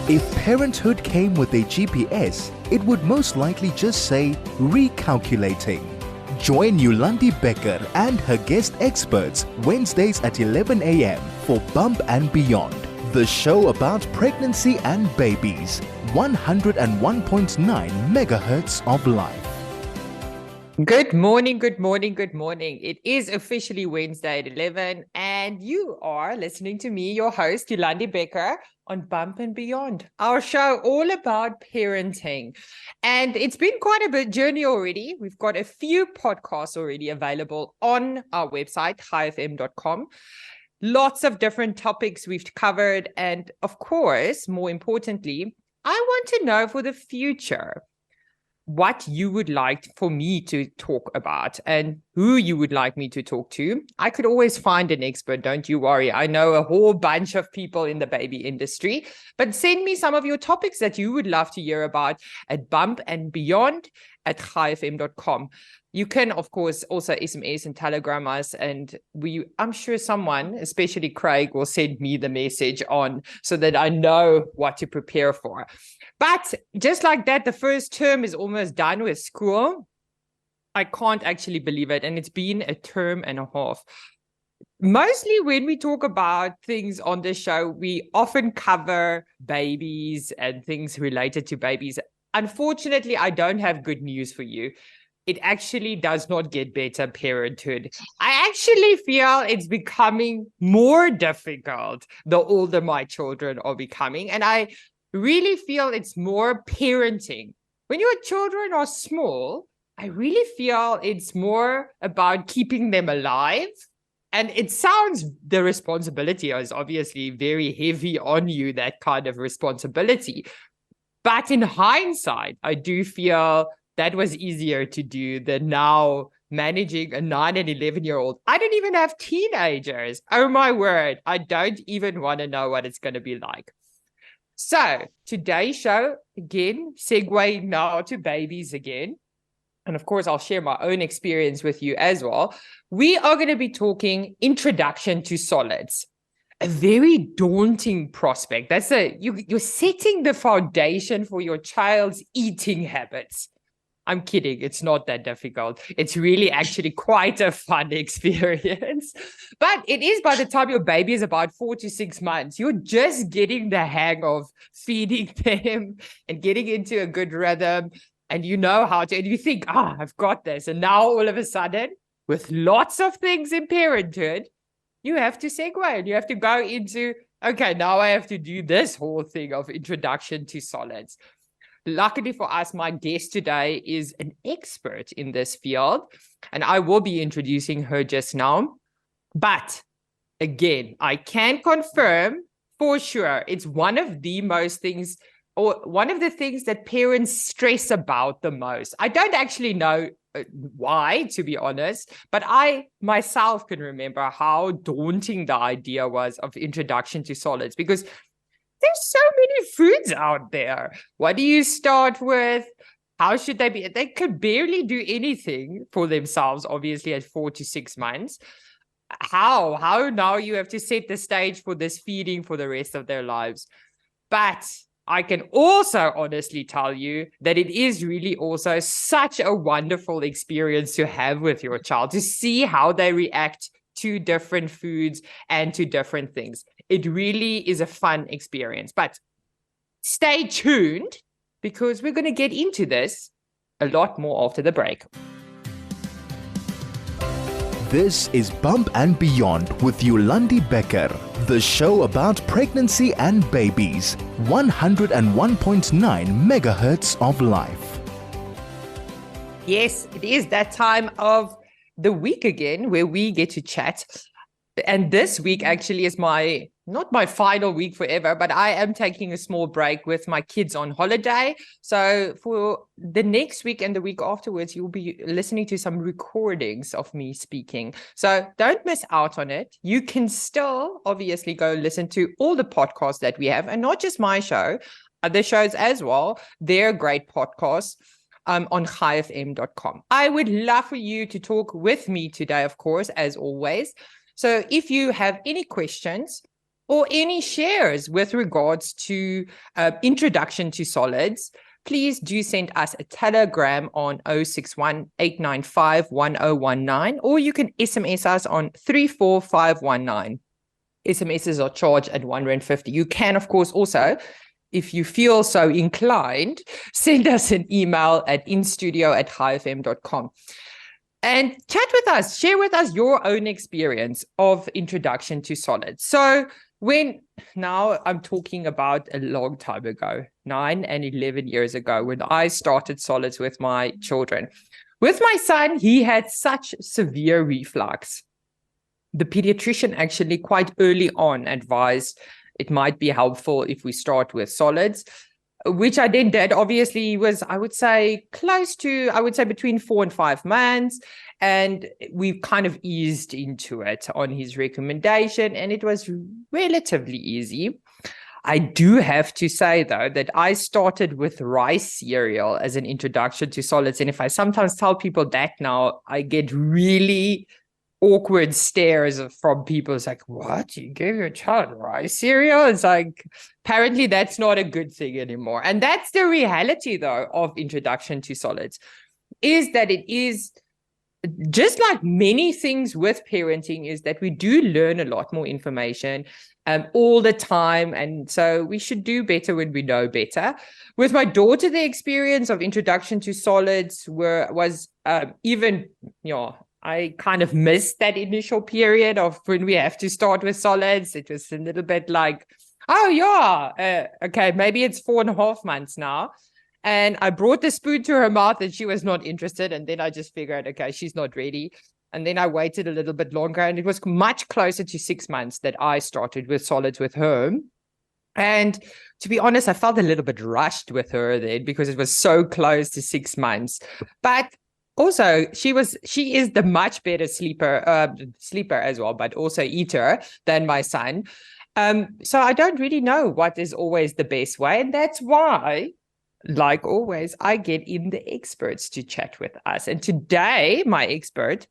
If parenthood came with a GPS, it would most likely just say recalculating. Join Yolandi Becker and her guest experts Wednesdays at 11 a.m. for Bump and Beyond, the show about pregnancy and babies. 101.9 megahertz of life. Good morning, good morning, good morning. It is officially Wednesday at 11 and you are listening to me, your host, Yolandi Becker, on Bump and Beyond, our show all about parenting. And it's been quite a bit journey already. We've got a few podcasts already available on our website, highfm.com. Lots of different topics we've covered. And of course, more importantly, I want to know for the future what you would like for me to talk about and who you would like me to talk to. I could always find an expert, don't you worry. I know a whole bunch of people in the baby industry, but send me some of your topics that you would love to hear about at bumpandbeyond@highfm.com. You can, of course, also SMS and Telegram us, and I'm sure someone, especially Craig, will send me the message on so that I know what to prepare for. But just like that, the first term is almost done with school. I can't actually believe it. And it's been a term and a half. Mostly when we talk about things on the show, we often cover babies and things related to babies. Unfortunately, I don't have good news for you. It actually does not get better, parenthood. I actually feel it's becoming more difficult the older my children are becoming. And I really feel it's more parenting. When your children are small, I really feel it's more about keeping them alive. And it sounds, the responsibility is obviously very heavy on you, that kind of responsibility. But in hindsight, I do feel that was easier to do than now managing a 9 and 11-year-old. I don't even have teenagers. Oh my word. I don't even want to know what it's going to be like. So today's show, again, segue now to babies again. And of course, I'll share my own experience with you as well. We are going to be talking introduction to solids. A very daunting prospect. You're setting the foundation for your child's eating habits. I'm kidding. It's not that difficult. It's really actually quite a fun experience. But it is by the time your baby is about 4 to 6 months, you're just getting the hang of feeding them and getting into a good rhythm. And you know how to, and you think, I've got this. And now all of a sudden, with lots of things in parenthood, you have to segue and you have to go into, okay, now I have to do this whole thing of introduction to solids. Luckily for us, my guest today is an expert in this field, and I will be introducing her just now. But again, I can confirm for sure it's one of the things that parents stress about the most. I don't actually know why, to be honest, but I myself can remember how daunting the idea was of introduction to solids, because there's so many foods out there. What do you start with? How should they be? They could barely do anything for themselves, obviously, at 4 to 6 months. How now you have to set the stage for this feeding for the rest of their lives. But I can also honestly tell you that it is really also such a wonderful experience to have with your child, to see how they react to different foods and to different things. It really is a fun experience. But stay tuned, because we're going to get into this a lot more after the break. This is Bump and Beyond with Yolandi Becker, the show about pregnancy and babies. 101.9 megahertz of life. Yes, it is that time of the week again where we get to chat. And this week actually is not my final week forever, but I am taking a small break with my kids on holiday. So for the next week and the week afterwards, you'll be listening to some recordings of me speaking. So don't miss out on it. You can still obviously go listen to all the podcasts that we have, and not just my show, other shows as well. They're great podcasts. On highfm.com. I would love for you to talk with me today, of course, as always. So if you have any questions, or any shares with regards to introduction to solids, please do send us a telegram on 061 895 1019, or you can SMS us on 34519. SMSs are charged at R1.50. You can, of course, also, if you feel so inclined, send us an email at instudio@highfm.com. And chat with us, share with us your own experience of introduction to solids. So now I'm talking about a long time ago, 9 and 11 years ago, when I started solids with my children. With my son, he had such severe reflux. The pediatrician actually quite early on advised it might be helpful if we start with solids, which I then did. Obviously, was, I would say, between 4 and 5 months. And we've kind of eased into it on his recommendation, and it was relatively easy. I do have to say, though, that I started with rice cereal as an introduction to solids. And if I sometimes tell people that now, I get really awkward stares from people. It's like, what? You gave your child rice cereal? It's like, apparently that's not a good thing anymore. And that's the reality, though, of introduction to solids, is that it is just like many things with parenting, is that we do learn a lot more information all the time. And so we should do better when we know better. With my daughter, the experience of introduction to solids was even, I kind of missed that initial period of when we have to start with solids. It was a little bit like, oh yeah, okay, maybe it's 4.5 months now. And I brought the spoon to her mouth and she was not interested. And then I just figured, okay, she's not ready. And then I waited a little bit longer, and it was much closer to 6 months that I started with solids with her. And to be honest, I felt a little bit rushed with her then because it was so close to 6 months. But also, she is the much better sleeper as well, but also eater than my son. So I don't really know what is always the best way. And that's why, like always, I get in the experts to chat with us. And today, my expert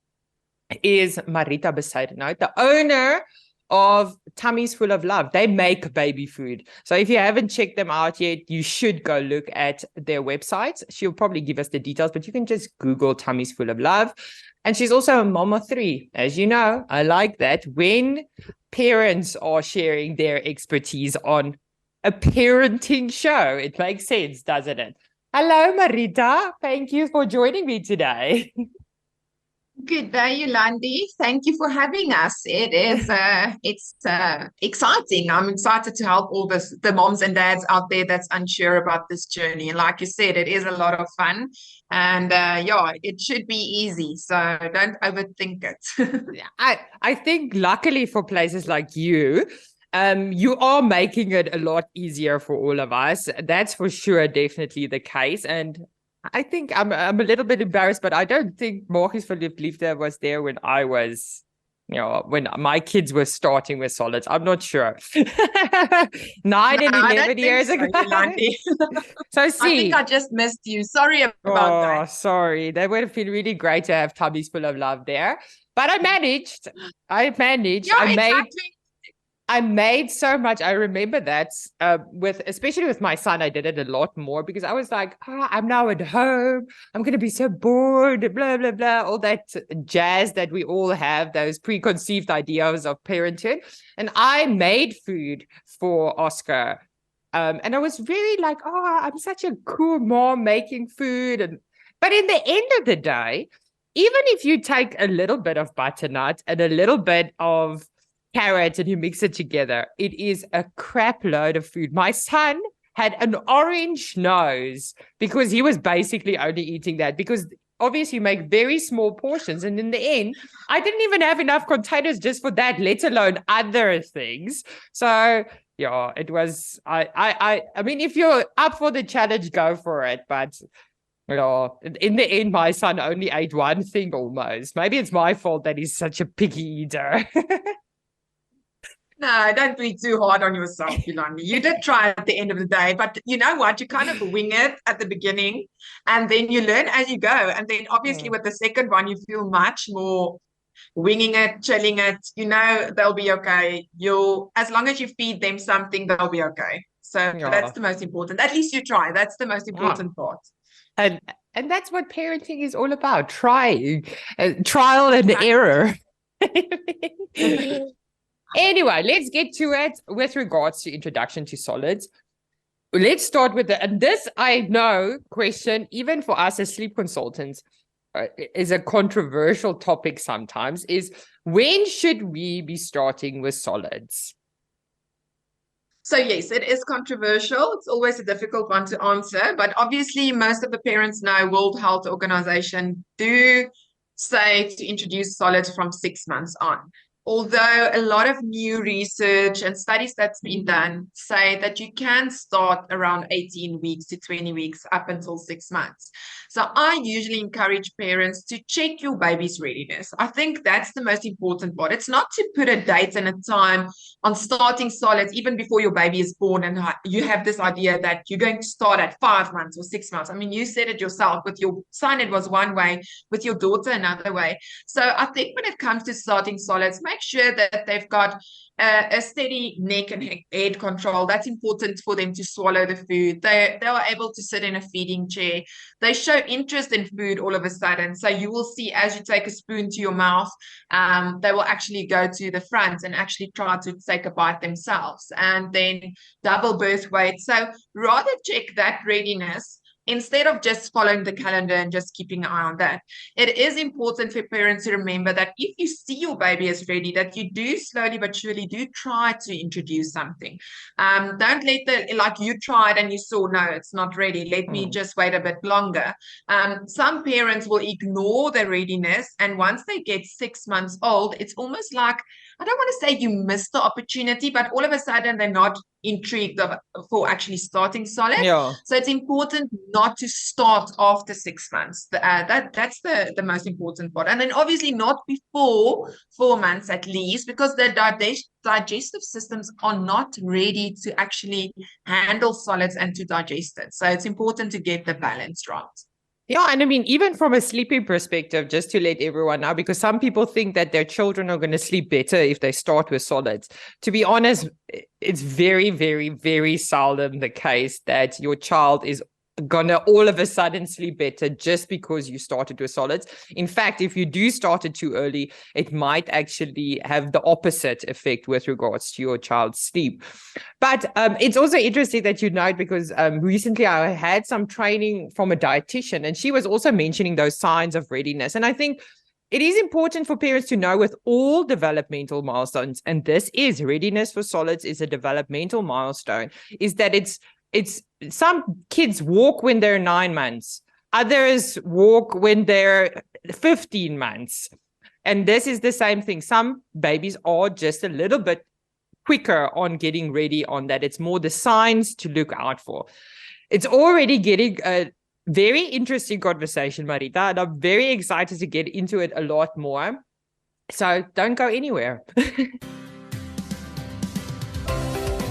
is Marita Bezuidenhout, the owner of Tummies Full of Love. They make baby food. So if you haven't checked them out yet, you should go look at their website. She'll probably give us the details, but you can just Google Tummies Full of Love. And she's also a mom of 3. As you know, I like that when parents are sharing their expertise on a parenting show. It makes sense, doesn't it? Hello, Marita. Thank you for joining me today. Good day, Yolandi. Thank you for having us. It is it's exciting. I'm excited to help all the moms and dads out there that's unsure about this journey. And like you said, it is a lot of fun. And it should be easy. So don't overthink it. I think luckily for places like you, you are making it a lot easier for all of us. That's for sure, definitely the case. And I think I'm a little bit embarrassed, but I don't think Marcus for Liefde was there when I was, when my kids were starting with solids. I'm not sure. 9 and 11 years ago. So see, I think I just missed you. Sorry about that. Oh, sorry. That would have been really great to have Tummies Full of Love there. But I managed. Yeah, exactly. I made so much. I remember that especially with my son, I did it a lot more because I was like, I'm now at home. I'm going to be so bored, blah, blah, blah. All that jazz that we all have, those preconceived ideas of parenthood. And I made food for Oscar. And I was really like, I'm such a cool mom making food. But in the end of the day, even if you take a little bit of butternut and a little bit of carrot and you mix it together, it is a crap load of food. My son had an orange nose because he was basically only eating that, because obviously you make very small portions, and in the end I didn't even have enough containers just for that, let alone other things. So yeah, it was I mean, if you're up for the challenge, go for it. But in the end, my son only ate one thing almost. Maybe it's my fault that he's such a picky eater. No, don't be too hard on yourself, Yolandi. You did try at the end of the day, but you know what? You kind of wing it at the beginning, and then you learn as you go. And then obviously with the second one, you feel much more winging it, chilling it, they'll be okay. As long as you feed them something, they'll be okay. So that's the most important. At least you try. That's the most important part. And that's what parenting is all about. Trying, trial and error. Anyway, let's get to it with regards to introduction to solids. Let's start with and this I know question, even for us as sleep consultants, is a controversial topic sometimes, is when should we be starting with solids? So yes, it is controversial. It's always a difficult one to answer, but obviously most of the parents know World Health Organization do say to introduce solids from 6 months on. Although a lot of new research and studies that's been done say that you can start around 18 weeks to 20 weeks up until 6 months. So I usually encourage parents to check your baby's readiness. I think that's the most important part. It's not to put a date and a time on starting solids even before your baby is born and you have this idea that you're going to start at 5 months or 6 months. I mean, you said it yourself. With your son, it was one way. With your daughter, another way. So I think when it comes to starting solids, make sure that they've got a steady neck and head control. That's important for them to swallow the food. They are able to sit in a feeding chair. They show interest in food all of a sudden. So you will see as you take a spoon to your mouth, they will actually go to the front and actually try to take a bite themselves, and then double birth weight. So rather check that readiness instead of just following the calendar and just keeping an eye on that. It is important for parents to remember that if you see your baby is ready, that you do slowly but surely do try to introduce something. Don't let like you tried and you saw, no, it's not ready. Let me just wait a bit longer. Some parents will ignore the readiness, and once they get 6 months old, it's almost like, I don't want to say you missed the opportunity, but all of a sudden they're not intrigued for actually starting solid. Yeah. So it's important not to start after 6 months. That's the most important part. And then obviously not before 4 months at least, because the digestive systems are not ready to actually handle solids and to digest it. So it's important to get the balance right. Yeah, and I mean, even from a sleeping perspective, just to let everyone know, because some people think that their children are going to sleep better if they start with solids. To be honest, it's very, very, very seldom the case that your child is gonna all of a sudden sleep better just because you started with solids. In fact, if you do start it too early, it might actually have the opposite effect with regards to your child's sleep. But it's also interesting that you note, because recently I had some training from a dietitian, and she was also mentioning those signs of readiness. And I think it is important for parents to know with all developmental milestones, and this is readiness for solids is a developmental milestone, is that it's some kids walk when they're 9 months, others walk when they're 15 months. And this is the same thing. Some babies are just a little bit quicker on getting ready on that. It's more the signs to look out for. It's already getting a very interesting conversation, Marita, and I'm very excited to get into it a lot more. So don't go anywhere.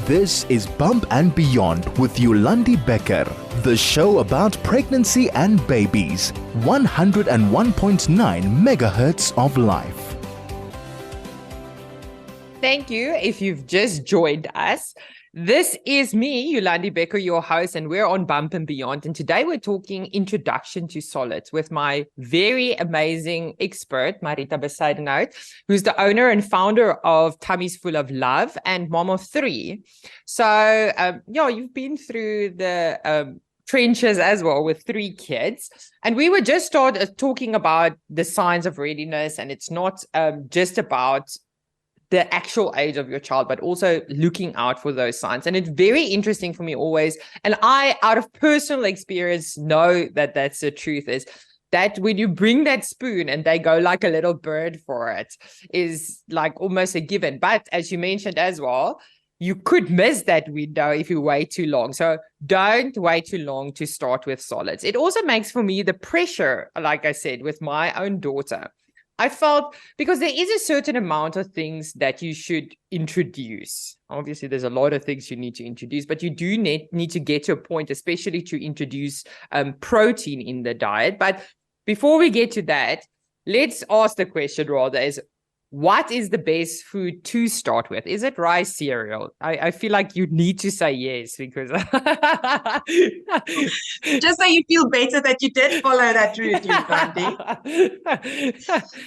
This is Bump and Beyond with Yolandi Becker, the show about pregnancy and babies. 101.9 megahertz of life. Thank you if you've just joined us. This is me, Yolandi Becker, your host, and we're on Bump and Beyond. And today we're talking introduction to solids with my very amazing expert, Marita Bezuidenhout, who's the owner and founder of Tummies Full of Love and mom of 3. So, you've been through the trenches as well with 3 kids. And we were just talking about the signs of readiness, and it's not just about the actual age of your child, but also looking out for those signs. And it's very interesting for me always. And I, out of personal experience, know that that's the truth, is that when you bring that spoon and they go like a little bird for it, is like almost a given. But as you mentioned as well, you could miss that window if you wait too long. So don't wait too long to start with solids. It also makes for me the pressure, like I said, with my own daughter. I felt, because there is a certain amount of things that you should introduce. Obviously, there's a lot of things you need to introduce, but you do need to get to a point, especially to introduce protein in the diet. But before we get to that, let's ask the question rather is, what is the best food to start with? Is it rice cereal? I feel like you need to say yes because Just so you feel better that you did follow that route, Yolandi.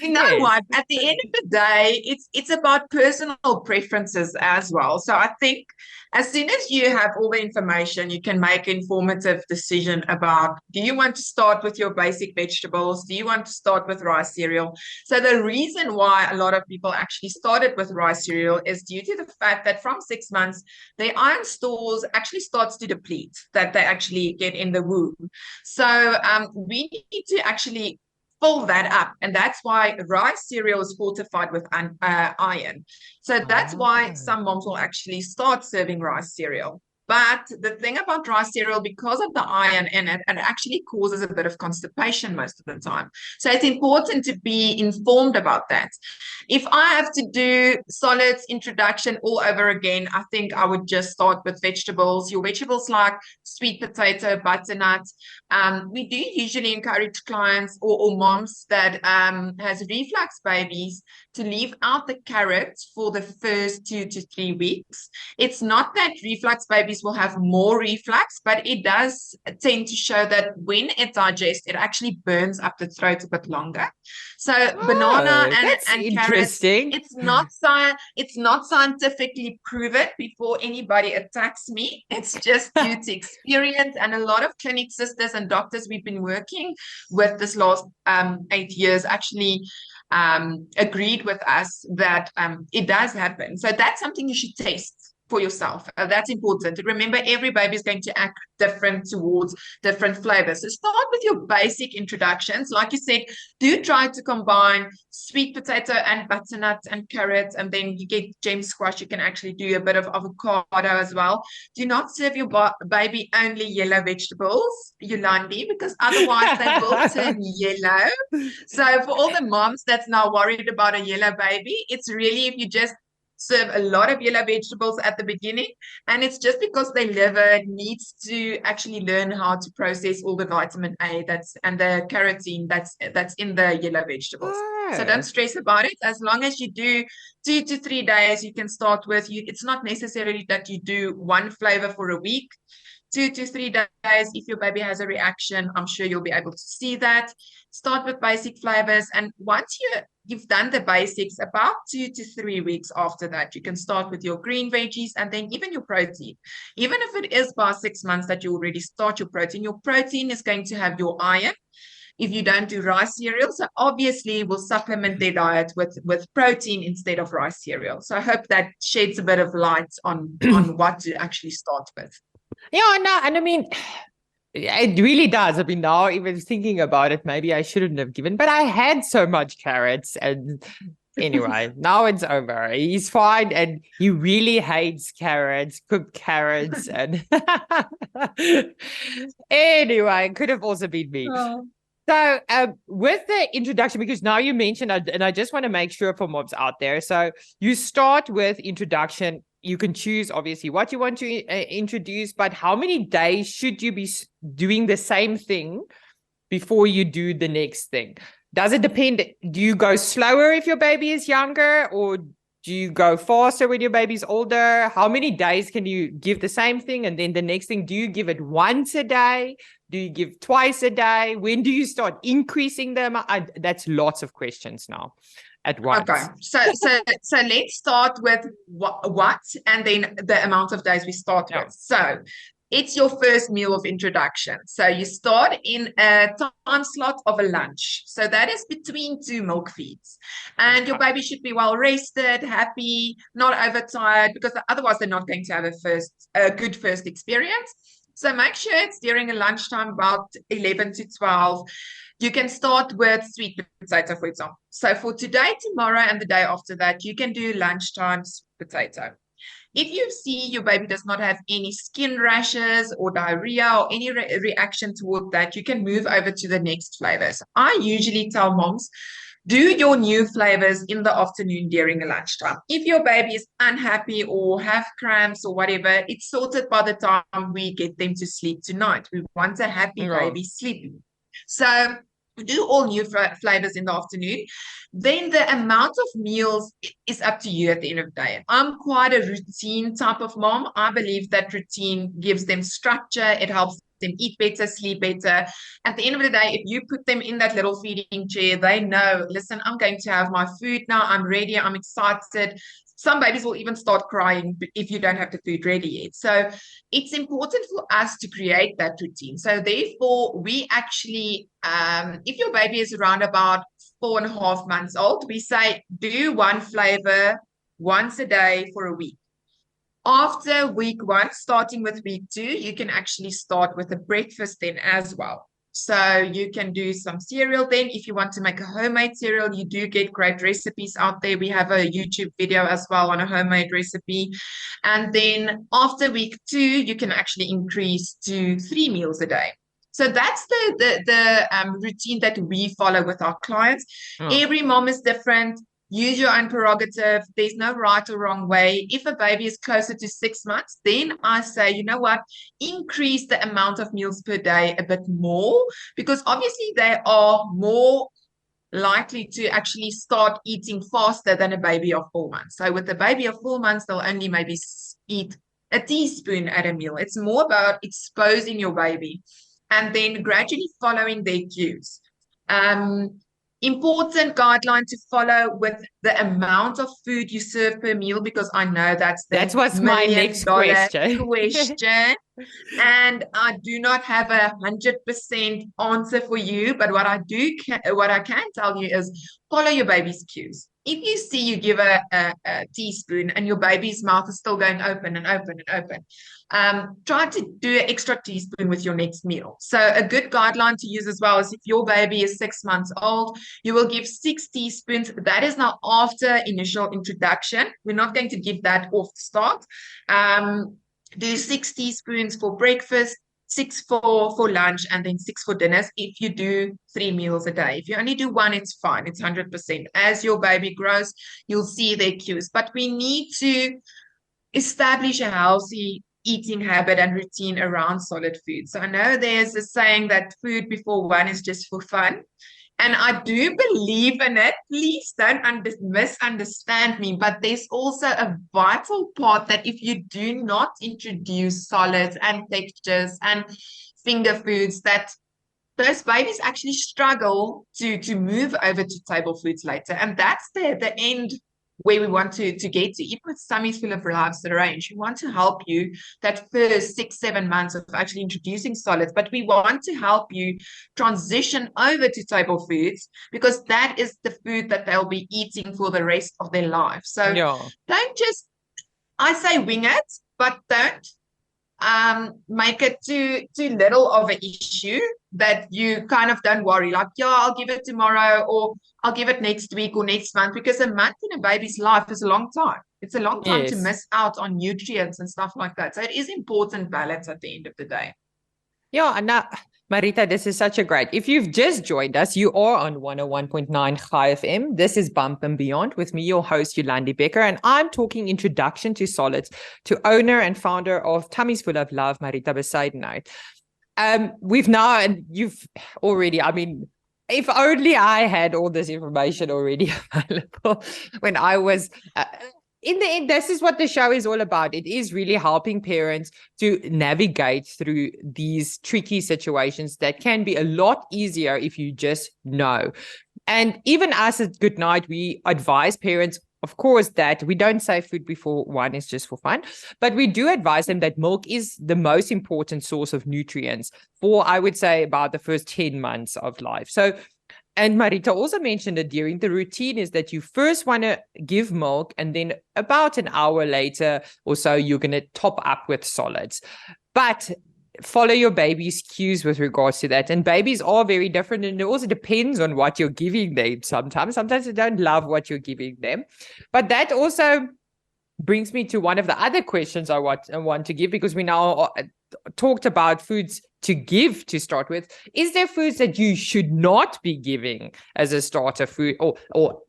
You know Yes. what? At the end of the day, it's about personal preferences as well. So I think as soon as you have all the information, you can make an informative decision about, do you want to start with your basic vegetables? Do you want to start with rice cereal? So the reason why a lot of people actually started with rice cereal is due to the fact that from 6 months, their iron stores actually starts to deplete, that they actually get in the womb. So we need to actually fill that up. And that's why rice cereal is fortified with iron. So that's why some moms will actually start serving rice cereal. But the thing about rice cereal, because of the iron in it, it actually causes a bit of constipation most of the time. So it's important to be informed about that. If I have to do solids introduction all over again, I think I would just start with vegetables. Your vegetables like sweet potato, butternut. We do usually encourage clients or moms that has reflux babies to leave out the carrots for the first 2 to 3 weeks. It's not that reflux babies will have more reflux, but it does tend to show that when it digests, it actually burns up the throat a bit longer. So banana that's and interesting. carrots, it's not scientifically proven before anybody attacks me. It's just due to experience, and a lot of clinic sisters and doctors we've been working with this last 8 years actually agreed with us that it does happen. So that's something you should test for yourself. That's important. Remember, every baby is going to act different towards different flavors. So start with your basic introductions. Like you said, do try to combine sweet potato and butternut and carrots, and then you get gem squash. You can actually do a bit of avocado as well. Do not serve your baby only yellow vegetables, Yolandi, because otherwise they will turn yellow. So for all the moms that's now worried about a yellow baby, it's really if you just serve a lot of yellow vegetables at the beginning, and it's just because their liver needs to actually learn how to process all the vitamin A and the carotene that's in the yellow vegetables. So don't stress about it. As long as you do 2 to 3 days, you can start with you. It's not necessarily that you do one flavor for a week. 2 to 3 days. If your baby has a reaction, I'm sure you'll be able to see that. Start with basic flavors, and once you've done the basics, about 2 to 3 weeks after that, you can start with your green veggies and then even your protein. Even if it is past 6 months that you already start your protein is going to have your iron if you don't do rice cereal. So obviously we'll supplement their diet with protein instead of rice cereal. So I hope that sheds a bit of light on what to actually start with. Yeah, no, and I mean, it really does. I mean, now even thinking about it, maybe I shouldn't have given, but I had so much carrots. And anyway, now it's over. He's fine. And he really hates carrots, cooked carrots. And anyway, it could have also been me. Oh. So with the introduction, because now you mentioned, and I just want to make sure for moms out there. So you start with introduction. You can choose, obviously, what you want to introduce, but how many days should you be doing the same thing before you do the next thing? Does it depend? Do you go slower if your baby is younger, or do you go faster when your baby's older? How many days can you give the same thing? And then the next thing, do you give it once a day? Do you give twice a day? When do you start increasing them? That's lots of questions now at once. Okay, so let's start with what and then the amount of days we start with. So it's your first meal of introduction. So you start in a time slot of a lunch. So that is between 2 milk feeds. And your baby should be well rested, happy, not overtired, because otherwise they're not going to have a good first experience. So make sure it's during a lunchtime, about 11 to 12. You can start with sweet potato, for example. So for today, tomorrow, and the day after that, you can do lunchtime sweet potato. If you see your baby does not have any skin rashes or diarrhea or any reaction toward that, you can move over to the next flavors. I usually tell moms, do your new flavors in the afternoon during a lunchtime. If your baby is unhappy or have cramps or whatever, it's sorted by the time we get them to sleep tonight. We want a happy baby sleeping. So do all new flavors in the afternoon, then the amount of meals is up to you at the end of the day. I'm quite a routine type of mom. I believe that routine gives them structure. It helps them eat better, sleep better. At the end of the day, if you put them in that little feeding chair, they know, listen, I'm going to have my food now. I'm ready. I'm excited. Some babies will even start crying if you don't have the food ready yet. So it's important for us to create that routine. So therefore, we actually, if your baby is around about 4.5 months old, we say do one flavor once a day for a week. After week 1, starting with week 2, you can actually start with a breakfast then as well. So you can do some cereal then. If you want to make a homemade cereal, you do get great recipes out there. We have a YouTube video as well on a homemade recipe. And then after week 2, you can actually increase to 3 meals a day. So that's the routine that we follow with our clients. Every mom is different. Use your own prerogative. There's no right or wrong way. If a baby is closer to 6 months, then I say, you know what, increase the amount of meals per day a bit more, because obviously they are more likely to actually start eating faster than a baby of 4 months. So with a baby of 4 months, they'll only maybe eat a teaspoon at a meal. It's more about exposing your baby and then gradually following their cues. Important guideline to follow with the amount of food you serve per meal, because I know that was my next question. And I do not have 100% answer for you, but what I can tell you is follow your baby's cues. If you see you give a teaspoon and your baby's mouth is still going open and open and open, try to do an extra teaspoon with your next meal. So a good guideline to use as well is if your baby is 6 months old, you will give 6 teaspoons. That is now after initial introduction. We're not going to give that off the start. Do 6 teaspoons for breakfast, 6 for lunch, and then 6 for dinners if you do 3 meals a day. If you only do 1, it's fine. It's 100%. As your baby grows, you'll see their cues. But we need to establish a healthy eating habit and routine around solid food. So I know there's a saying that food before 1 is just for fun. And I do believe in it. Please don't misunderstand me. But there's also a vital part that if you do not introduce solids and textures and finger foods, that those babies actually struggle to move over to table foods later. And that's the end where we want to get to. Even with tummies full of life's range, we want to help you that first 6-7 months of actually introducing solids, but we want to help you transition over to table foods, because that is the food that they'll be eating for the rest of their life. So don't just, I say wing it, but don't make it too little of an issue that you kind of don't worry, like, yeah, I'll give it tomorrow, or I'll give it next week or next month, because a month in a baby's life is a long time. It's a long time to miss out on nutrients and stuff like that. So it is important balance at the end of the day. Yeah, and Marita, this is such a great. If you've just joined us, you are on 101.9 Chai FM. This is Bump and Beyond with me, your host, Yolandi Becker, and I'm talking introduction to solids to owner and founder of Tummies Full of Love, Marita Bezuidenhout. We've now, and you've already, I mean, if only I had all this information already available when I was... in the end, this is what the show is all about. It is really helping parents to navigate through these tricky situations that can be a lot easier if you just know. And even us at Goodnight, we advise parents, of course, that we don't say food before 1 is just for fun, but we do advise them that milk is the most important source of nutrients for, I would say, about the first 10 months of life. So, and Marita also mentioned that during the routine is that you first want to give milk, and then about an hour later or so, you're going to top up with solids. But follow your baby's cues with regards to that. And babies are very different, and it also depends on what you're giving them sometimes. Sometimes they don't love what you're giving them. But that also brings me to one of the other questions I want to give, because we now talked about foods to give to start with. Is there foods that you should not be giving as a starter food or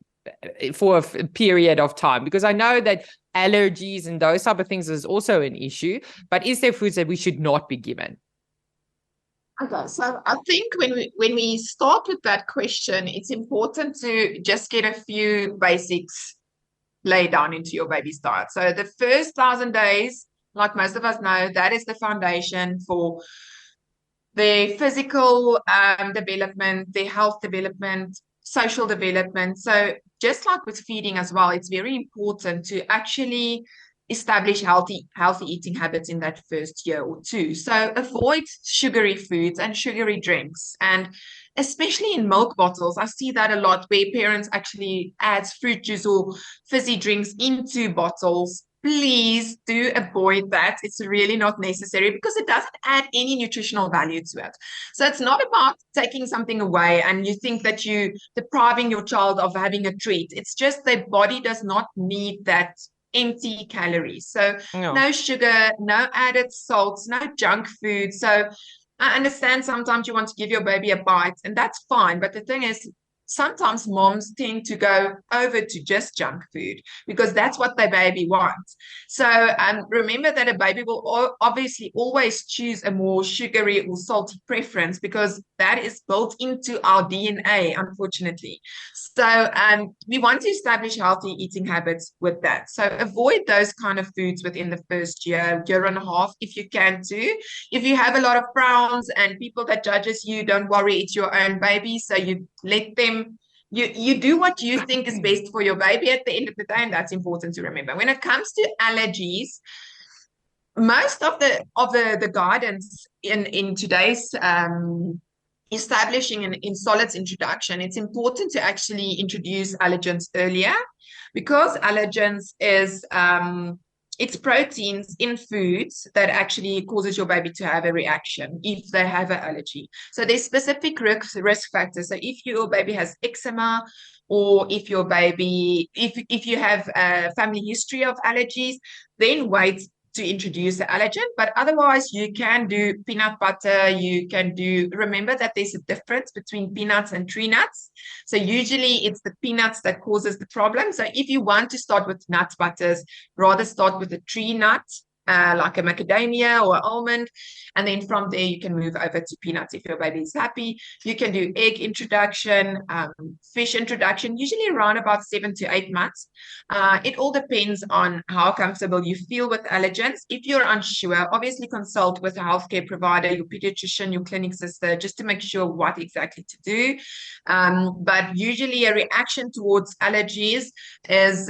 for a period of time? Because I know that allergies and those type of things is also an issue, but is there foods that we should not be given? Okay, so I think when we start with that question, it's important to just get a few basics laid down into your baby's diet. So the first 1,000 days, like most of us know, that is the foundation for their physical development, their health development, social development. So just like with feeding as well, it's very important to actually establish healthy eating habits in that first year or two. So avoid sugary foods and sugary drinks. And especially in milk bottles, I see that a lot where parents actually add fruit juice or fizzy drinks into bottles. Please do avoid that. It's really not necessary because it doesn't add any nutritional value to it. So it's not about taking something away and you think that you depriving your child of having a treat. It's just their body does not need that empty calories. So No. no sugar, no added salts, no junk food. So I understand sometimes you want to give your baby a bite, and that's fine. But the thing is, sometimes moms tend to go over to just junk food because that's what their baby wants. So remember that a baby will obviously always choose a more sugary or salty preference because that is built into our DNA, unfortunately. So we want to establish healthy eating habits with that. So avoid those kind of foods within the first year and a half, if you can too. If you have a lot of frowns and people that judges you, don't worry, it's your own baby. So you let them, you do what you think is best for your baby at the end of the day, and that's important to remember. When it comes to allergies, most of the guidance in today's establishing in solids introduction, it's important to actually introduce allergens earlier because allergens is it's proteins in foods that actually causes your baby to have a reaction if they have an allergy. So there's specific risk factors. So if your baby has eczema, or if your baby, if you have a family history of allergies, then wait to introduce the allergen. But otherwise, you can do peanut butter. You can do, remember that there's a difference between peanuts and tree nuts. So usually it's the peanuts that causes the problem. So if you want to start with nut butters, rather start with a tree nut, like a macadamia or almond. And then from there, you can move over to peanuts if your baby is happy. You can do egg introduction, fish introduction, usually around about 7 to 8 months. It all depends on how comfortable you feel with allergens. If you're unsure, obviously consult with a healthcare provider, your pediatrician, your clinic sister, just to make sure what exactly to do. But usually a reaction towards allergies is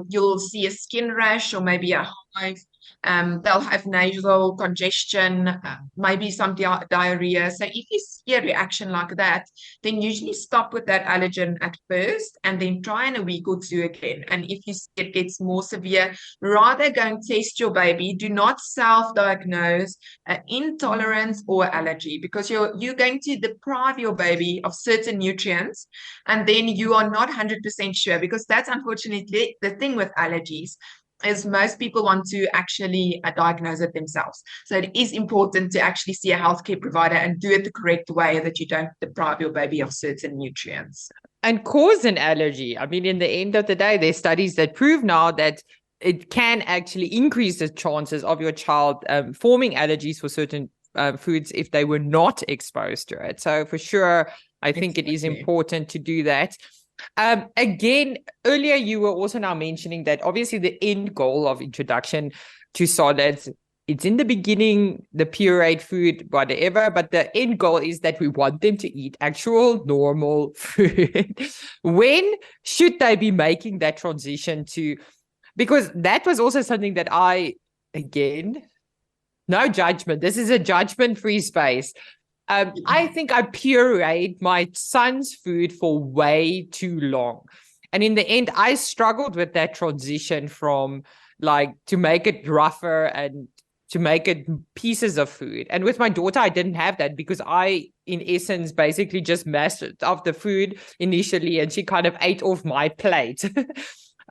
you'll see a skin rash or maybe a hive. They'll have nasal congestion, maybe some diarrhea. So if you see a reaction like that, then usually stop with that allergen at first and then try in a week or two again. And if you see it gets more severe, rather go and test your baby. Do not self-diagnose intolerance or allergy because you're going to deprive your baby of certain nutrients and then you are not 100% sure, because that's unfortunately the thing with allergies is most people want to actually diagnose it themselves. So it is important to actually see a healthcare provider and do it the correct way that you don't deprive your baby of certain nutrients. And cause an allergy. I mean, in the end of the day, there's studies that prove now that it can actually increase the chances of your child forming allergies for certain foods if they were not exposed to it. So for sure, I think it is important to do that. Again, earlier you were also now mentioning that obviously the end goal of introduction to solids, it's in the beginning, the pureed food, whatever, but the end goal is that we want them to eat actual normal food. When should they be making that transition to, because that was also something that again, no judgment, this is a judgment-free space. I think I pureed my son's food for way too long. And in the end, I struggled with that transition from like to make it rougher and to make it pieces of food. And with my daughter, I didn't have that because I, in essence, basically just messed up the food initially and she kind of ate off my plate.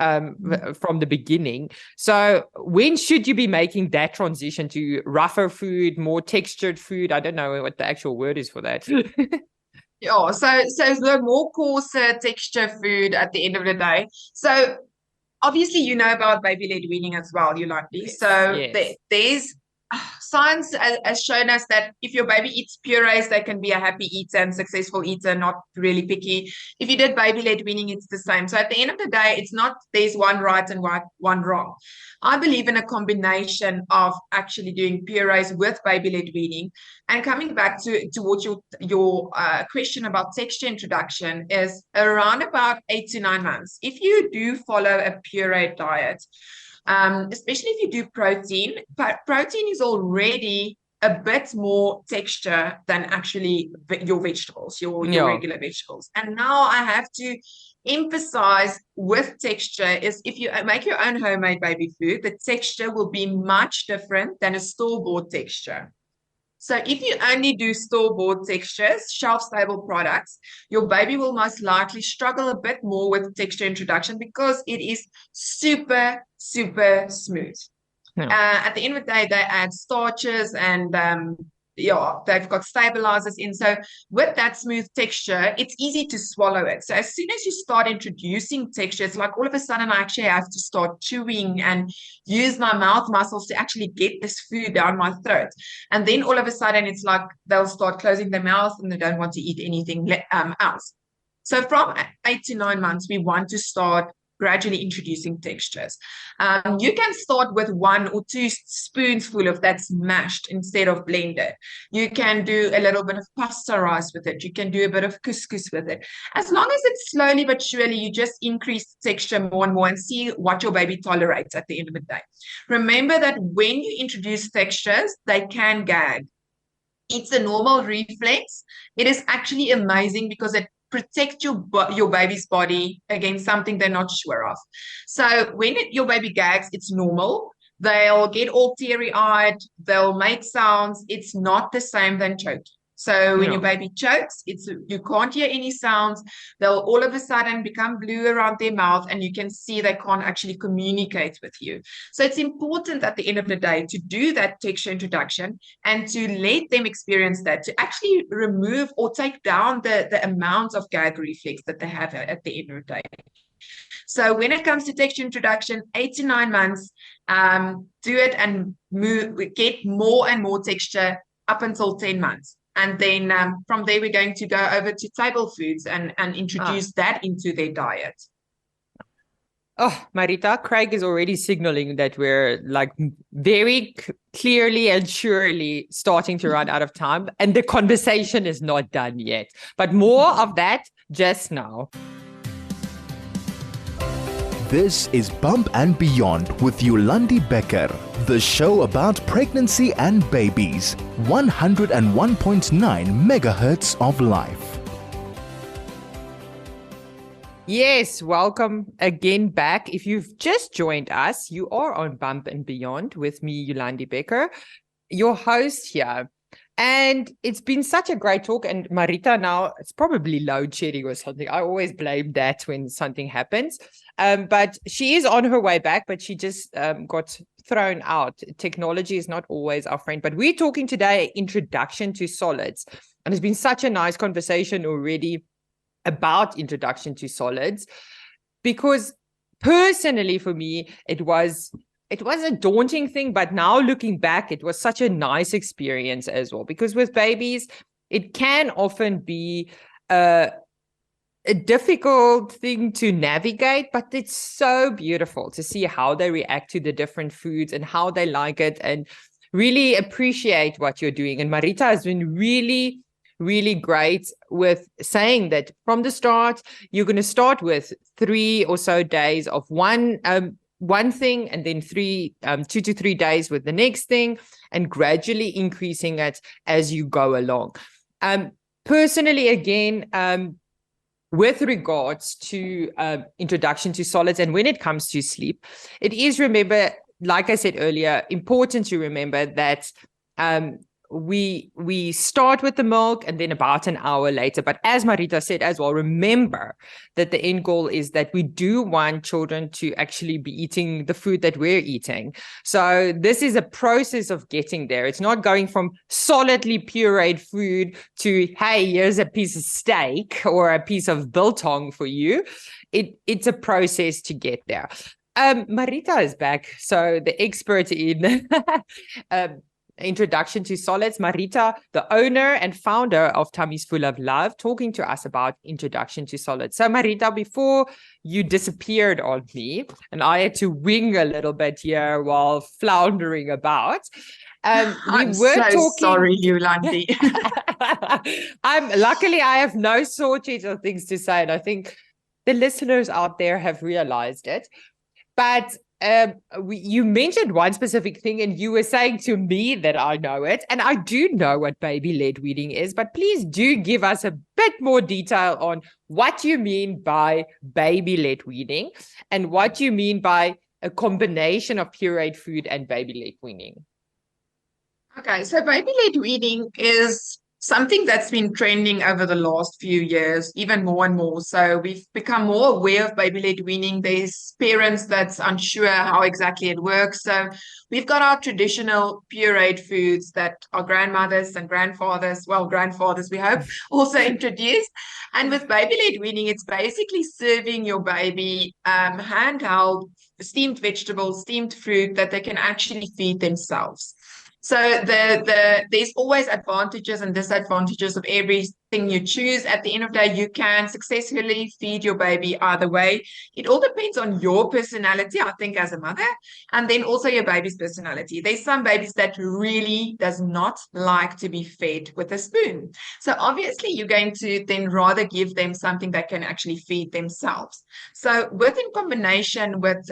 From the beginning. So when should you be making that transition to rougher food, more textured food? I don't know what the actual word is for that. Yeah, so the more coarser texture food at the end of the day. So obviously you know about baby-led weaning as well, Yolandi. Yes, So yes. there's science has shown us that if your baby eats purees, they can be a happy eater and successful eater, not really picky. If you did baby-led weaning, it's the same. So at the end of the day, it's not there's one right and one wrong. I believe in a combination of actually doing purees with baby-led weaning. And coming back towards your question about texture introduction is around about 8 to 9 months. If you do follow a puree diet, especially if you do protein, but protein is already a bit more texture than actually your vegetables, your regular vegetables. And now I have to emphasize with texture is if you make your own homemade baby food, the texture will be much different than a store-bought texture. So if you only do store-bought textures, shelf-stable products, your baby will most likely struggle a bit more with texture introduction because it is super, super smooth. At the end of the day, they add starches and they've got stabilizers in. So with that smooth texture, it's easy to swallow it. So as soon as you start introducing texture, it's like all of a sudden I actually have to start chewing and use my mouth muscles to actually get this food down my throat. And then all of a sudden it's like they'll start closing their mouth and they don't want to eat anything else. So from 8 to 9 months, we want to start gradually introducing textures. You can start with 1 or 2 spoonsful of that mashed instead of blended. You can do a little bit of pasta rice with it. You can do a bit of couscous with it. As long as it's slowly but surely, you just increase the texture more and more and see what your baby tolerates at the end of the day. Remember that when you introduce textures, they can gag. It's a normal reflex. It is actually amazing because it protect your baby's body against something they're not sure of. So when your baby gags, it's normal. They'll get all teary-eyed. They'll make sounds. It's not the same than choking. So when your baby chokes, you can't hear any sounds. They'll all of a sudden become blue around their mouth and you can see they can't actually communicate with you. So it's important at the end of the day to do that texture introduction and to let them experience that, to actually remove or take down the amount of gag reflex that they have at the end of the day. So when it comes to texture introduction, 8 to 9 months, do it and get more and more texture up until 10 months. And then from there, we're going to go over to table foods and introduce that into their diet. Oh, Marita, Craig is already signaling that we're like very clearly and surely starting to run out of time. And the conversation is not done yet. But more of that just now. This is Bump and Beyond with Yolandi Becker, the show about pregnancy and babies. 101.9 megahertz of life. Yes, welcome again back. If you've just joined us, you are on Bump and Beyond with me, Yolandi Becker, your host here. And it's been such a great talk. And Marita, now it's probably load shedding or something. I always blame that when something happens. But she is on her way back, but she just got thrown out. Technology is not always our friend. But we're talking today, introduction to solids. And it's been such a nice conversation already about introduction to solids, because personally for me, it was a daunting thing, but now looking back, it was such a nice experience as well, because with babies, it can often be a difficult thing to navigate, but it's so beautiful to see how they react to the different foods and how they like it and really appreciate what you're doing. And Marita has been really, really great with saying that from the start, you're going to start with 3 or so days of one thing, and then 2 to 3 days with the next thing, and gradually increasing it as you go along. Personally, again, with regards to introduction to solids, and when it comes to sleep, it is, remember, like I said earlier, important to remember that we start with the milk and then about an hour later. But as Marita said as well, remember that the end goal is that we do want children to actually be eating the food that we're eating. So this is a process of getting there. It's not going from solidly pureed food to, hey, here's a piece of steak or a piece of biltong for you. It's a process to get there. Marita is back, so the expert in Introduction to Solids. Marita, the owner and founder of Tummies Full of Love, talking to us about Introduction to Solids. So Marita, before you disappeared on me and I had to wing a little bit here while floundering about, I'm so sorry, Yolandi. Luckily I have no shortage of things to say, and I think the listeners out there have realized it. But you mentioned one specific thing, and you were saying to me that I know it, and I do know what baby-led weaning is, but please do give us a bit more detail on what you mean by baby-led weaning and what you mean by a combination of pureed food and baby-led weaning. Okay, so baby-led weaning is something that's been trending over the last few years, even more and more. So we've become more aware of baby-led weaning. There's parents that's unsure how exactly it works. So we've got our traditional pureed foods that our grandmothers and grandfathers, well, grandfathers, we hope, also introduced. And with baby-led weaning, it's basically serving your baby handheld steamed vegetables, steamed fruit that they can actually feed themselves. So there's always advantages and disadvantages of everything you choose. At the end of the day, you can successfully feed your baby either way. It all depends on your personality, I think, as a mother, and then also your baby's personality. There's some babies that really does not like to be fed with a spoon. So obviously you're going to then rather give them something that can actually feed themselves. So in combination with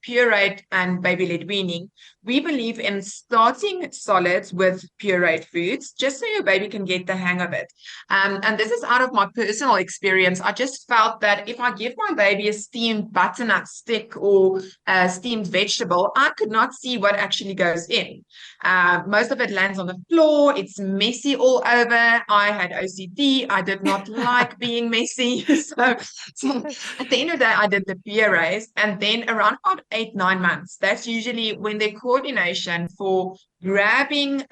pureed and baby-led weaning, we believe in starting solids with pureed foods, just so your baby can get the hang of it. And this is out of my personal experience. I just felt that if I give my baby a steamed butternut stick or a steamed vegetable, I could not see what actually goes in. Most of it lands on the floor. It's messy all over. I had OCD. I did not like being messy. So at the end of the day, I did the purees. And then around about 8-9 months, that's usually when their coordination for grabbing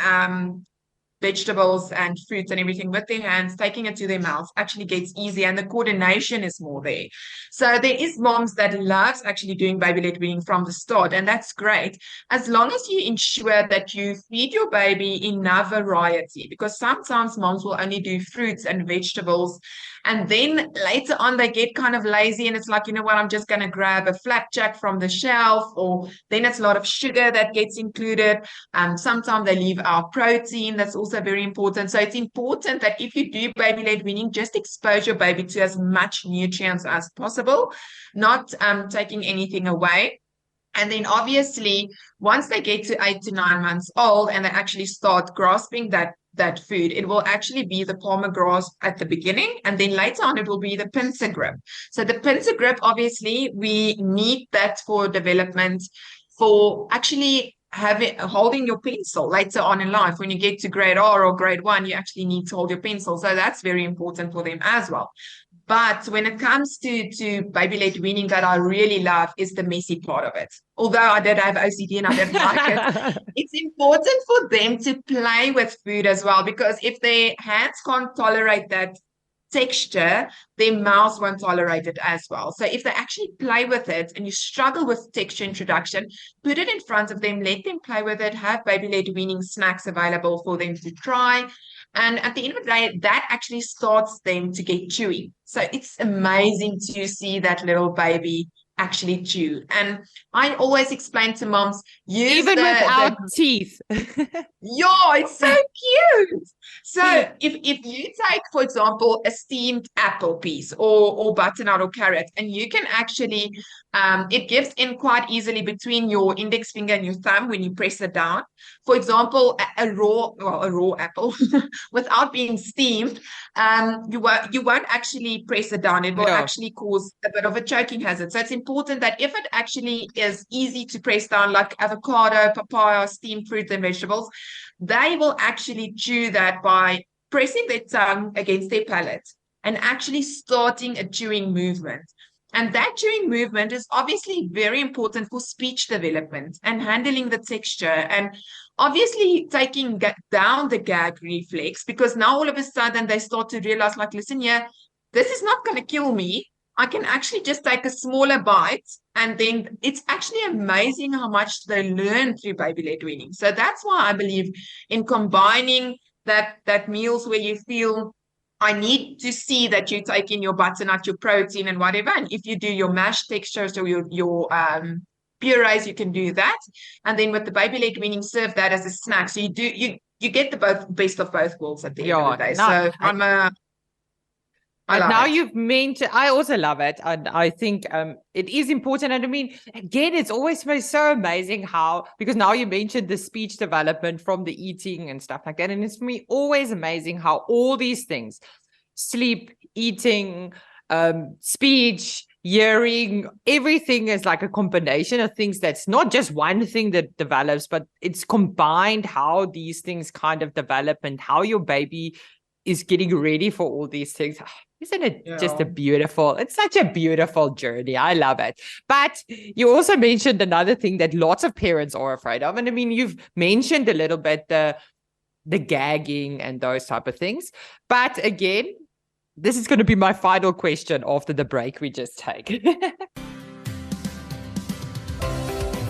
vegetables and fruits and everything with their hands, taking it to their mouths, actually gets easier, and the coordination is more there. So there is moms that loves actually doing baby-led weaning from the start, and that's great, as long as you ensure that you feed your baby enough variety, because sometimes moms will only do fruits and vegetables, and then later on they get kind of lazy and it's like, you know what, I'm just going to grab a flapjack from the shelf, or then it's a lot of sugar that gets included. Sometimes they leave out protein. That's also very important. So it's important that if you do baby-led weaning, just expose your baby to as much nutrients as possible, not taking anything away. And then obviously, once they get to 8 to 9 months old and they actually start grasping that food, it will actually be the palmar grasp at the beginning, and then later on it will be the pincer grip. So the pincer grip, obviously, we need that for development, for actually holding your pencil later on in life. When you get to grade R or grade 1, you actually need to hold your pencil. So that's very important for them as well. But when it comes to baby-led weaning, that I really love is the messy part of it. Although I did have OCD and I didn't like it, it's important for them to play with food as well, because if their hands can't tolerate that texture, their mouths won't tolerate it as well. So if they actually play with it and you struggle with texture introduction, put it in front of them, let them play with it, have baby-led weaning snacks available for them to try. And at the end of the day, that actually starts them to get chewy. So it's amazing to see that little baby actually chew. And I always explain to moms, even without teeth. Yeah, it's so cute. So if you take, for example, a steamed apple piece or butternut or carrot, and you can actually, it gives in quite easily between your index finger and your thumb when you press it down. For example, a raw apple without being steamed, you won't actually press it down. It will actually cause a bit of a choking hazard. So it's important that if it actually is easy to press down, like avocado, papaya, steamed fruits and vegetables, they will actually chew that by pressing their tongue against their palate and actually starting a chewing movement. And that chewing movement is obviously very important for speech development and handling the texture, and obviously taking down the gag reflex, because now all of a sudden they start to realize, like, listen here, this is not going to kill me. I can actually just take a smaller bite, and then it's actually amazing how much they learn through baby-led weaning. So that's why I believe in combining that meals where you feel I need to see that you take in your butternut, your protein, and whatever. And if you do your mashed textures or your purees, you can do that. And then with the baby-led weaning, serve that as a snack. So you get the best of both worlds at the end of the day. No, So I and love now it. you've mentioned, I also love it. And I think it is important. And I mean, again, it's always been so amazing how, because now you mentioned the speech development from the eating and stuff like that. And it's for me always amazing how all these things, sleep, eating, speech, hearing, everything is like a combination of things. That's not just one thing that develops, but it's combined how these things kind of develop and how your baby is getting ready for all these things. Isn't it just it's such a beautiful journey. I love it. But you also mentioned another thing that lots of parents are afraid of. And I mean, you've mentioned a little bit the gagging and those type of things. But again, this is going to be my final question after the break we just take.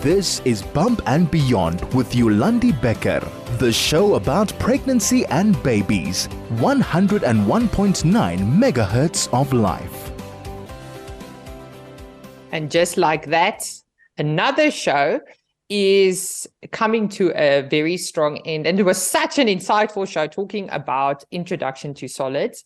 This is Bump and Beyond with Yolandi Becker, the show about pregnancy and babies. 101.9 megahertz of life. And just like that, another show is coming to a very strong end. And it was such an insightful show talking about introduction to solids.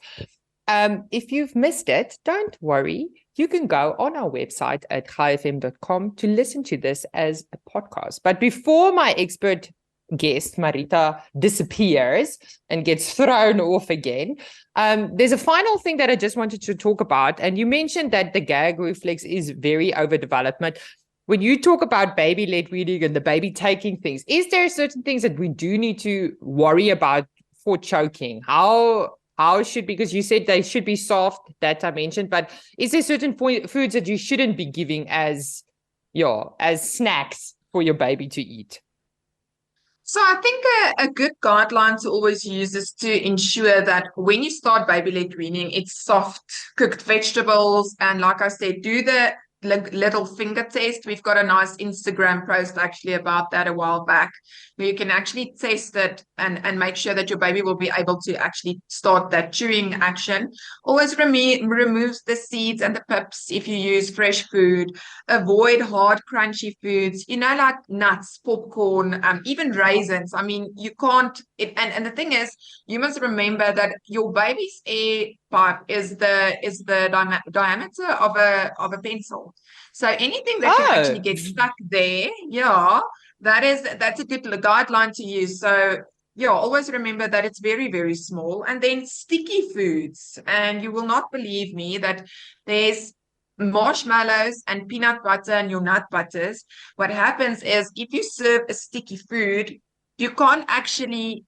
If you've missed it, don't worry. You can go on our website at chaifm.com to listen to this as a podcast. But before my expert guest, Marita, disappears and gets thrown off again, there's a final thing that I just wanted to talk about. And you mentioned that the gag reflex is very overdevelopment. When you talk about baby-led weaning and the baby taking things, is there certain things that we do need to worry about for choking? How should, because you said they should be soft, that I mentioned, but is there certain foods that you shouldn't be giving as snacks for your baby to eat? So I think a good guideline to always use is to ensure that when you start baby-led weaning, it's soft cooked vegetables. And like I said, do the little finger test. We've got a nice Instagram post actually about that a while back, where you can actually test it and make sure that your baby will be able to actually start that chewing action. Always removes the seeds and the pips if you use fresh food. Avoid hard, crunchy foods, like nuts, popcorn, even raisins. I mean, you can't, and the thing is, you must remember that your baby's air pipe is the diameter of a pencil. So anything that can actually get stuck there, that's a good guideline to use. So always remember that it's very, very small. And then sticky foods. And you will not believe me that there's marshmallows and peanut butter and your nut butters. What happens is if you serve a sticky food, you can't actually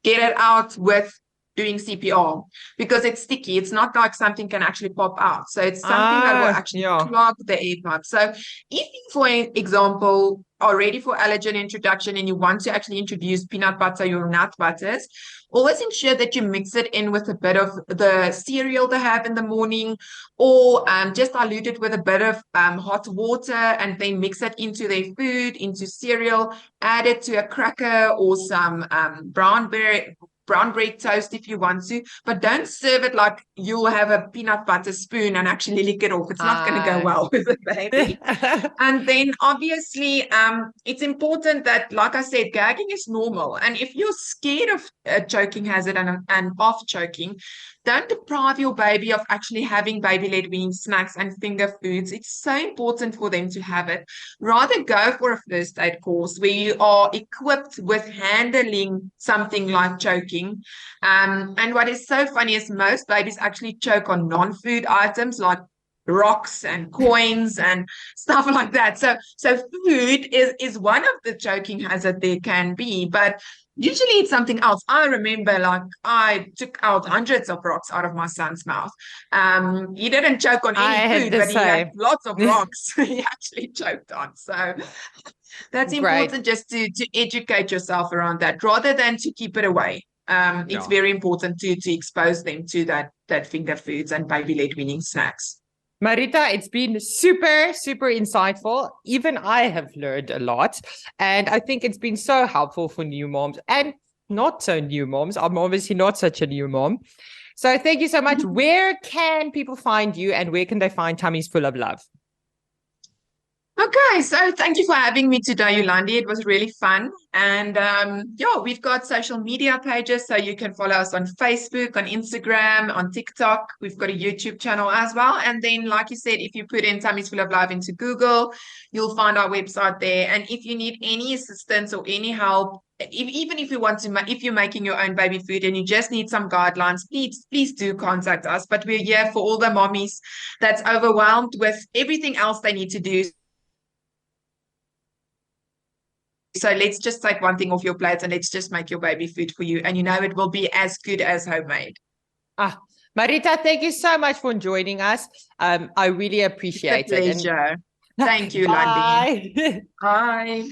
get it out with doing CPR because it's sticky. It's not like something can actually pop out. So it's something that will actually clog the air pipe. So if you, for example, are ready for allergen introduction and you want to actually introduce peanut butter or nut butters, always ensure that you mix it in with a bit of the cereal they have in the morning, or just dilute it with a bit of hot water and then mix it into their food, into cereal, add it to a cracker or some brown bread toast if you want to, but don't serve it like you'll have a peanut butter spoon and actually lick it off. It's not going to go well with the baby. And then obviously it's important that, like I said, gagging is normal. And if you're scared of a choking hazard and of choking, don't deprive your baby of actually having baby-led weaning snacks and finger foods. It's so important for them to have it. Rather go for a first aid course where you are equipped with handling something like choking. And what is so funny is most babies actually choke on non-food items like rocks and coins and stuff like that. So food is one of the choking hazard there can be, but usually it's something else. I remember, like, I took out hundreds of rocks out of my son's mouth. He didn't choke on any food, but he had lots of rocks he actually choked on. So that's important, just to educate yourself around that rather than to keep it away. It's very important to expose them to that finger foods and baby-led weaning snacks. Marita, it's been super, super insightful. Even I have learned a lot. And I think it's been so helpful for new moms and not so new moms. I'm obviously not such a new mom. So thank you so much. Where can people find you and where can they find Tummies Full of Love? Okay, so thank you for having me today, Yolandi. It was really fun. And yeah, we've got social media pages, so you can follow us on Facebook, on Instagram, on TikTok. We've got a YouTube channel as well. And then, like you said, if you put in Tummies Full of Love into Google, you'll find our website there. And if you need any assistance or any help, even if you want to, if you're making your own baby food and you just need some guidelines, please do contact us. But we're here for all the mommies that's overwhelmed with everything else they need to do. So let's just take one thing off your plate and let's just make your baby food for you. And you know, it will be as good as homemade. Marita, thank you so much for joining us. I really appreciate it. It's a pleasure. Thank you, Landy. Bye. Bye.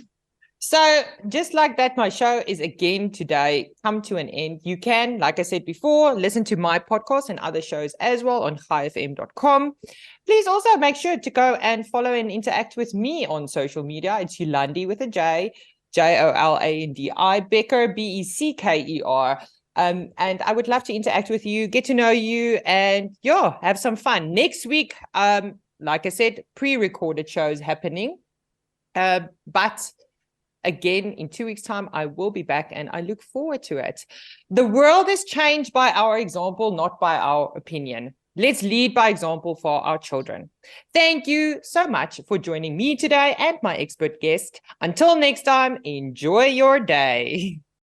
So just like that, my show is again today come to an end. You can, like I said before, listen to my podcast and other shows as well on chaifm.com. Please also make sure to go and follow and interact with me on social media. It's Yolandi with a J, Jolandi, Becker, Becker. And I would love to interact with you, get to know you, and have some fun. Next week, like I said, pre-recorded shows happening. But again, in 2 weeks' time, I will be back and I look forward to it. The world is changed by our example, not by our opinion. Let's lead by example for our children. Thank you so much for joining me today and my expert guest. Until next time, enjoy your day.